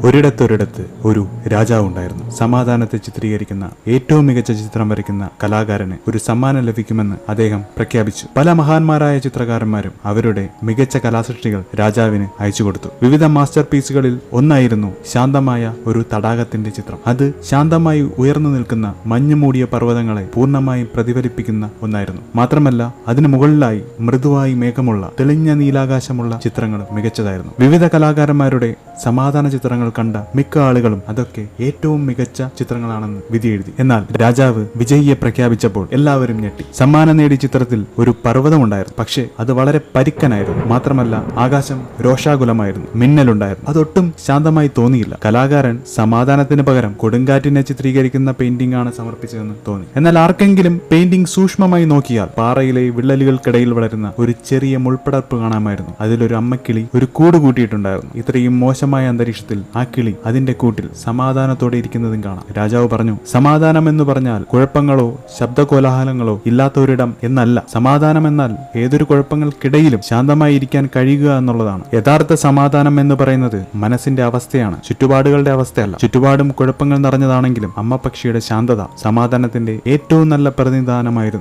ഒരിടത്തൊരിടത്ത് ഒരു രാജാവുണ്ടായിരുന്നു. സമാധാനത്തെ ചിത്രീകരിക്കുന്ന ഏറ്റവും മികച്ച ചിത്രം വരയ്ക്കുന്ന കലാകാരന് ഒരു സമ്മാനം ലഭിക്കുമെന്ന് അദ്ദേഹം പ്രഖ്യാപിച്ചു. പല മഹാന്മാരായ ചിത്രകാരന്മാരും അവരുടെ മികച്ച കലാസൃഷ്ടികൾ രാജാവിന് അയച്ചു കൊടുത്തു. വിവിധ മാസ്റ്റർ പീസുകളിൽ ഒന്നായിരുന്നു ശാന്തമായ ഒരു തടാകത്തിന്റെ ചിത്രം. അത് ശാന്തമായി ഉയർന്നു നിൽക്കുന്ന മഞ്ഞുമൂടിയ പർവ്വതങ്ങളെ പൂർണ്ണമായും പ്രതിഫലിപ്പിക്കുന്ന ഒന്നായിരുന്നു. മാത്രമല്ല അതിനു മുകളിലായി മൃദുവായി മേഘമുള്ള തെളിഞ്ഞ നീലാകാശമുള്ള ചിത്രങ്ങൾ മികച്ചതായിരുന്നു. വിവിധ കലാകാരന്മാരുടെ സമാധാന ചിത്രങ്ങൾ കണ്ട മിക്ക ആളുകളും അതൊക്കെ ഏറ്റവും മികച്ച ചിത്രങ്ങളാണെന്ന് വിധിയെഴുതി. എന്നാൽ രാജാവ് വിജയിയെ പ്രഖ്യാപിച്ചപ്പോൾ എല്ലാവരും ഞെട്ടി. സമ്മാനം നേടിയ ചിത്രത്തിൽ ഒരു പർവ്വതമുണ്ടായിരുന്നു. പക്ഷേ അത് വളരെ പരിക്കനായിരുന്നു. മാത്രമല്ല ആകാശം രോഷാകുലമായിരുന്നു. മിന്നലുണ്ടായിരുന്നു. അതൊട്ടും ശാന്തമായി തോന്നിയില്ല. കലാകാരൻ സമാധാനത്തിന് പകരം കൊടുങ്കാറ്റിനെ ചിത്രീകരിക്കുന്ന പെയിന്റിംഗ് ആണ് സമർപ്പിച്ചതെന്ന് തോന്നി. എന്നാൽ ആർക്കെങ്കിലും പെയിന്റിംഗ് സൂക്ഷ്മമായി നോക്കിയാൽ പാറയിലെ വിള്ളലുകൾക്കിടയിൽ വളരുന്ന ഒരു ചെറിയ മുൾപ്പടർപ്പ് കാണാമായിരുന്നു. അതിലൊരു അമ്മക്കിളി ഒരു കൂട് കൂട്ടിയിട്ടുണ്ടായിരുന്നു. ഇത്രയും മോശമായ അന്തരീക്ഷത്തിൽ ആ കിളി അതിന്റെ കൂട്ടിൽ സമാധാനത്തോടെ ഇരിക്കുന്നതും കാണാം. രാജാവ് പറഞ്ഞു, സമാധാനം എന്ന് പറഞ്ഞാൽ കുഴപ്പങ്ങളോ ശബ്ദകോലാഹലങ്ങളോ ഇല്ലാത്ത ഒരിടം എന്നല്ല. സമാധാനം എന്നാൽ ഏതൊരു കുഴപ്പങ്ങൾക്കിടയിലും ശാന്തമായി ഇരിക്കാൻ കഴിയുക എന്നുള്ളതാണ്. യഥാർത്ഥ സമാധാനം എന്ന് പറയുന്നത് മനസ്സിന്റെ അവസ്ഥയാണ്, ചുറ്റുപാടുകളുടെ അവസ്ഥയല്ല. ചുറ്റുപാടും കുഴപ്പങ്ങൾ നിറഞ്ഞതാണെങ്കിലും അമ്മ പക്ഷിയുടെ ശാന്തത സമാധാനത്തിന്റെ ഏറ്റവും നല്ല പ്രതിനിധാനമായിരുന്നു.